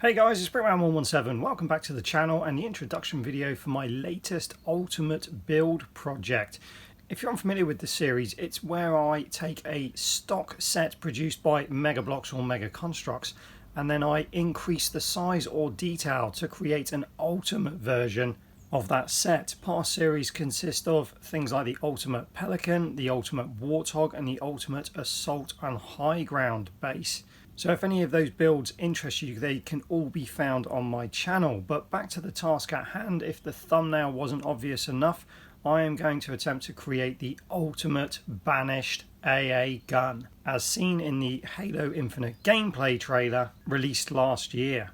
Hey guys, it's Brickman117. Welcome back to the channel and the introduction video for my latest ultimate build project. If you're unfamiliar with the series, it's where I take a stock set produced by Mega Bloks or Mega Construx and then I increase the size or detail to create an ultimate version of that set. Past series consist of things like the Ultimate Pelican, the Ultimate Warthog and the Ultimate Assault and High Ground base. So if any of those builds interest you, they can all be found on my channel. But back to the task at hand, if the thumbnail wasn't obvious enough, I am going to attempt to create the ultimate Banished AA gun, as seen in the Halo Infinite gameplay trailer released last year.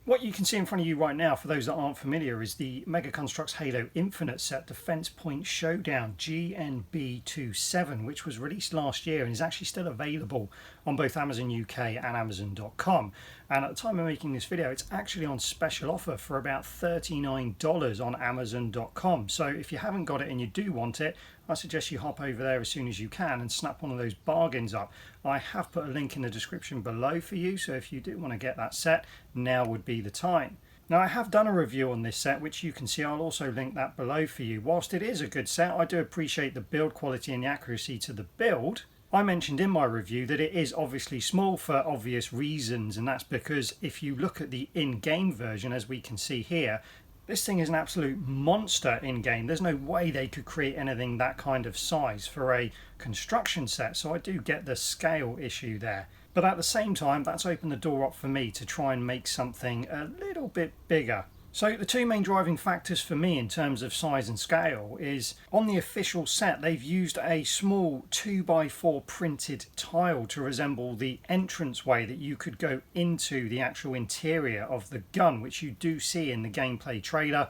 What you can see in front of you right now, for those that aren't familiar, is the Mega Construx Halo Infinite set Defense Point Showdown GNB27, which was released last year and is actually still available on both Amazon UK and Amazon.com. And at the time of making this video, it's actually on special offer for about $39 on Amazon.com. So if you haven't got it and you do want it, I suggest you hop over there as soon as you can and snap one of those bargains up. I have put a link in the description below for you, so if you do want to get that set, now would be the time. Now I have done a review on this set, which you can see. I'll also link that below for you. Whilst it is a good set, I do appreciate the build quality and the accuracy to the build. I mentioned in my review that it is obviously small for obvious reasons, and that's because if you look at the in-game version, as we can see here, this thing is an absolute monster in-game. There's no way they could create anything that kind of size for a construction set, so I do get the scale issue there. But at the same time, that's opened the door up for me to try and make something a little bit bigger. So the two main driving factors for me in terms of size and scale is, on the official set they've used a small 2x4 printed tile to resemble the entranceway that you could go into the actual interior of the gun, which you do see in the gameplay trailer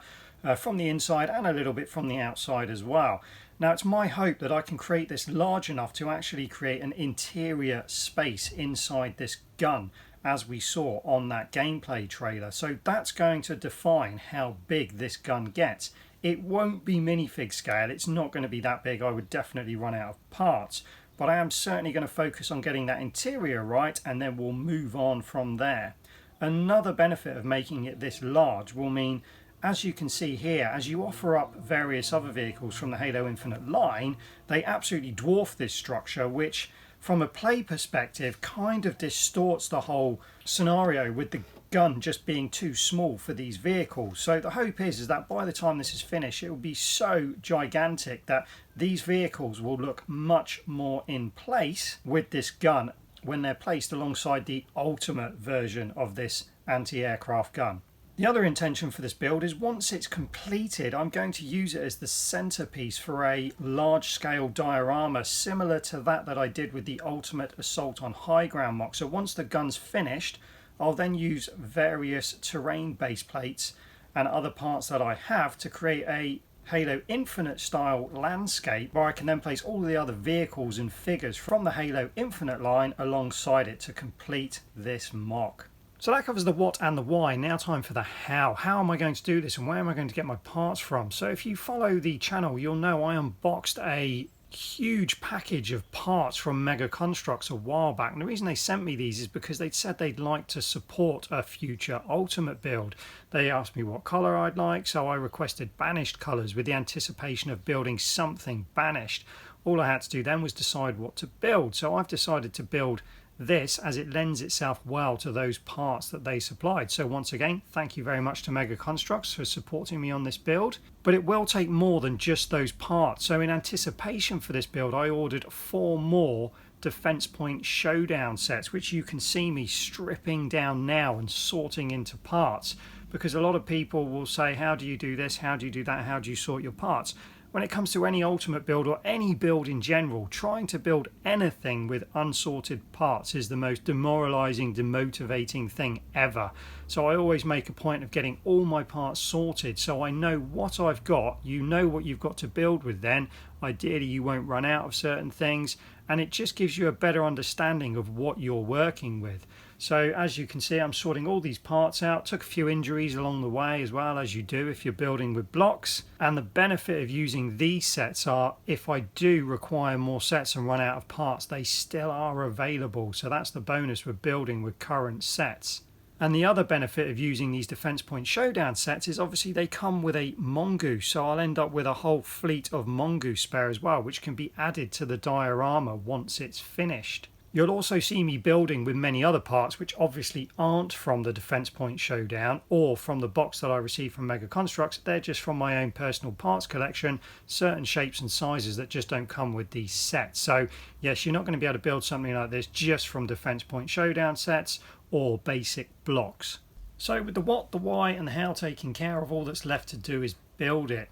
from the inside and a little bit from the outside as well. Now it's my hope that I can create this large enough to actually create an interior space inside this gun, as we saw on that gameplay trailer. So that's going to define how big this gun gets. It won't be minifig scale, it's not going to be that big. I would definitely run out of parts, but I am certainly going to focus on getting that interior right, and then we'll move on from there. Another benefit of making it this large will mean, as you can see here, as you offer up various other vehicles from the Halo Infinite line, they absolutely dwarf this structure, which from a play perspective kind of distorts the whole scenario with the gun just being too small for these vehicles. So the hope is that by the time this is finished, it will be so gigantic that these vehicles will look much more in place with this gun when they're placed alongside the ultimate version of this anti-aircraft gun. The other intention for this build is, once it's completed, I'm going to use it as the centerpiece for a large-scale diorama similar to that I did with the Ultimate Assault on High Ground mock. So once the gun's finished, I'll then use various terrain base plates and other parts that I have to create a Halo Infinite style landscape where I can then place all the other vehicles and figures from the Halo Infinite line alongside it to complete this mock. So that covers the what and the why. Now time for the how. How am I going to do this and where am I going to get my parts from? So if you follow the channel, you'll know I unboxed a huge package of parts from Mega Construx a while back. And the reason they sent me these is because they'd said they'd like to support a future Ultimate build. They asked me what colour I'd like, so I requested Banished colours with the anticipation of building something Banished. All I had to do then was decide what to build. So I've decided to build this as it lends itself well to those parts that they supplied. So once again, thank you very much to Mega Construx for supporting me on this build, but it will take more than just those parts. So in anticipation for this build, I ordered 4 more Defense Point Showdown sets, which you can see me stripping down now and sorting into parts, because a lot of people will say, how do you do this, how do you do that, how do you sort your parts? When it comes to any Ultimate build or any build in general, trying to build anything with unsorted parts is the most demoralizing, demotivating thing ever. So I always make a point of getting all my parts sorted so I know what I've got, you know what you've got to build with then. Ideally you won't run out of certain things, and it just gives you a better understanding of what you're working with. So as you can see, I'm sorting all these parts out. Took a few injuries along the way, as well as you do if you're building with blocks. And the benefit of using these sets are, if I do require more sets and run out of parts, they still are available. So that's the bonus with building with current sets. And the other benefit of using these Defense Point Showdown sets is obviously they come with a mongoose, so I'll end up with a whole fleet of mongoose spare as well, which can be added to the diorama once it's finished. You'll also see me building with many other parts which obviously aren't from the Defense Point Showdown or from the box that I received from Mega Construx. They're just from my own personal parts collection, certain shapes and sizes that just don't come with these sets. So yes, you're not going to be able to build something like this just from Defense Point Showdown sets or basic blocks. So with the what, the why and the how taken care of, all that's left to do is build it,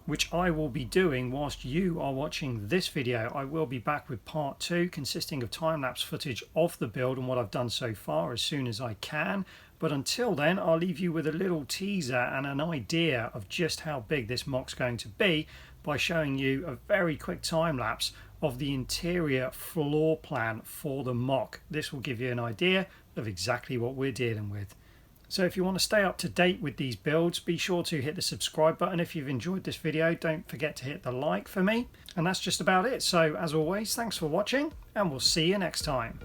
which I will be doing whilst you are watching this video. I will be back with part 2 consisting of time-lapse footage of the build and what I've done so far as soon as I can. But until then, I'll leave you with a little teaser and an idea of just how big this mock's going to be by showing you a very quick time-lapse of the interior floor plan for the mock. This will give you an idea of exactly what we're dealing with. So if you want to stay up to date with these builds, be sure to hit the subscribe button. If you've enjoyed this video, don't forget to hit the like for me. And that's just about it. So as always, thanks for watching and we'll see you next time.